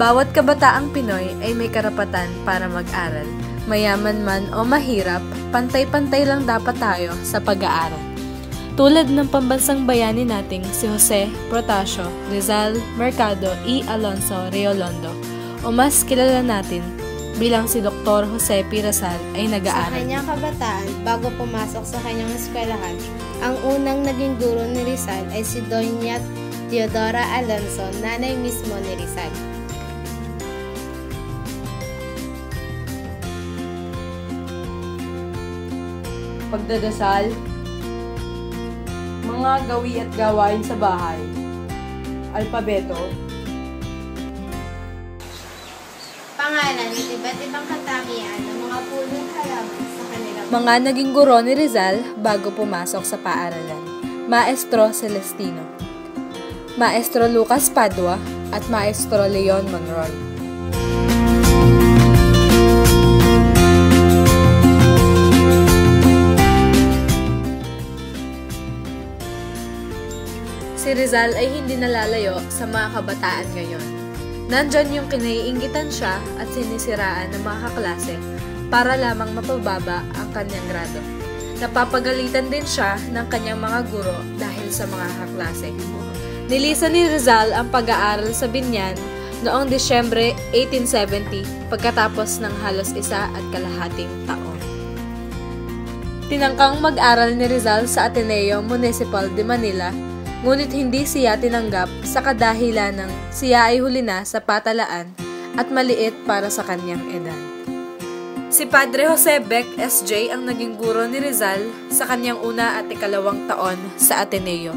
Bawat kabataang Pinoy ay may karapatan para mag-aral. Mayaman man o mahirap, pantay-pantay lang dapat tayo sa pag-aaral. Tulad ng pambansang bayani nating si Jose Protasio Rizal Mercado y Alonso Reolondo o mas kilala natin bilang si Dr. Jose P. Rizal ay nag-aaral. Sa kanyang kabataan, bago pumasok sa kanyang eskwelahan, ang unang naging guro ni Rizal ay si Doña Teodora Alonso, nanay mismo ni Rizal. Pagdadasal, mga gawi at gawain sa bahay, alpabeto, Pangalan, iba't ibang katamian ng mga punong halaman sa kanilang Mga naging guro ni Rizal bago pumasok sa paaralan. Maestro Celestino, Maestro Lucas Padua at Maestro Leon Monroy. Si Rizal ay hindi nalalayo sa mga kabataan ngayon. Nandyan yung kinaiinggitan siya at sinisiraan ng mga kaklase para lamang mapababa ang kanyang grado. Napapagalitan din siya ng kanyang mga guro dahil sa mga kaklase. Nilisan ni Rizal ang pag-aaral sa Binyan noong Disyembre 1870 pagkatapos ng halos 1.5 taon. Tinangkang mag-aral ni Rizal sa Ateneo Municipal de Manila, ngunit hindi siya tinanggap sa kadahilan ng siya ay huli na sa patalaan at maliit para sa kanyang edad. Si Padre Jose Beck S.J. ang naging guro ni Rizal sa kanyang una at ikalawang taon sa Ateneo.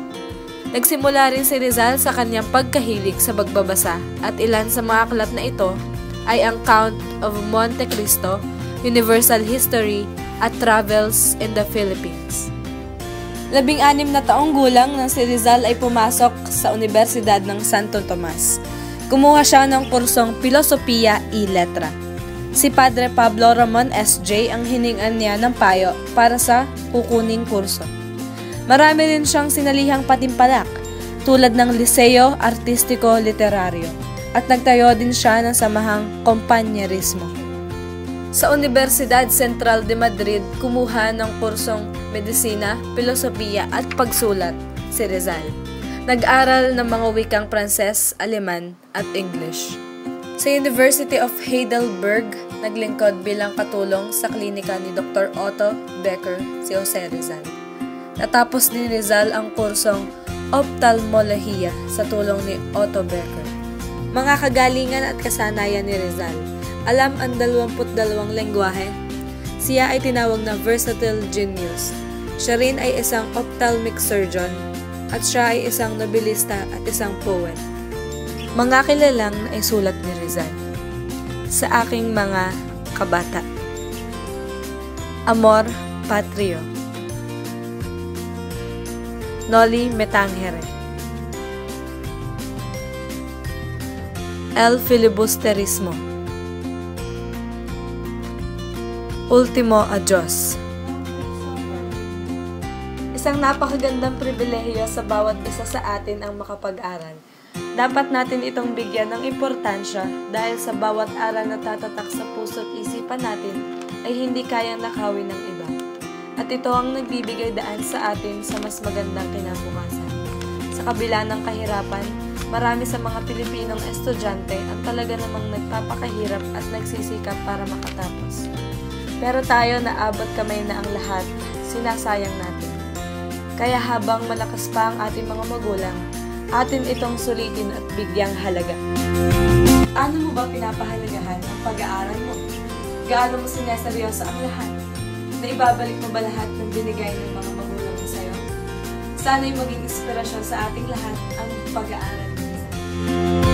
Nagsimula rin si Rizal sa kanyang pagkahilig sa pagbabasa at ilan sa mga aklat na ito ay ang Count of Monte Cristo, Universal History at Travels in the Philippines. 16 na taong gulang nang si Rizal ay pumasok sa Universidad ng Santo Tomas. Kumuha siya ng kursong Filosofiya y Letra. Si Padre Pablo Ramon S.J. ang hiningan niya ng payo para sa kukuning kurso. Marami rin siyang sinalihang patimpalak tulad ng Liceo Artistiko Literario at nagtayo din siya ng samahang Kompanyerismo. Sa Universidad Central de Madrid, kumuha ng kursong Medisina, Filosofiya at Pagsulat si Rizal. Nag-aral ng mga wikang Pranses, Aleman at English. Sa University of Heidelberg, naglingkod bilang katulong sa klinika ni Dr. Otto Becker si Jose Rizal. Natapos din ni Rizal ang kursong Ophthalmolohiya sa tulong ni Otto Becker. Mga kagalingan at kasanayan ni Rizal. Alam ang 22 lengguwahe. Siya ay tinawag na versatile genius. Siya rin ay isang ophthalmic surgeon at siya ay isang nobilista at isang poet. Mga kilalang naisulat ni Rizal. Sa aking mga kabata. Amor Patrio. Noli Me Tangere. El Filibusterismo. Ultimo Adios. Isang napakagandang pribilehiyo sa bawat isa sa atin ang makapag-aral. Dapat natin itong bigyan ng importansya dahil sa bawat aral na tatatak sa puso at isipan natin ay hindi kayang nakawin ng iba. At ito ang nagbibigay daan sa atin sa mas magandang kinabukasan. Sa kabila ng kahirapan, marami sa mga Pilipinong estudyante ang talaga namang nagpapakahirap at nagsisikap para makatapos. Pero tayo naabot kamay na ang lahat, sinasayang natin. Kaya habang malakas pa ang ating mga magulang, atin itong sulitin at bigyang halaga. Ano mo ba pinapahalagahan ang pag-aaral mo? Gaano mo sineseryoso ang lahat? Naibabalik mo ba lahat ng binigay ng mga magulang mo sa'yo? Sana'y maging inspirasyon sa ating lahat ang pag-aaral mo.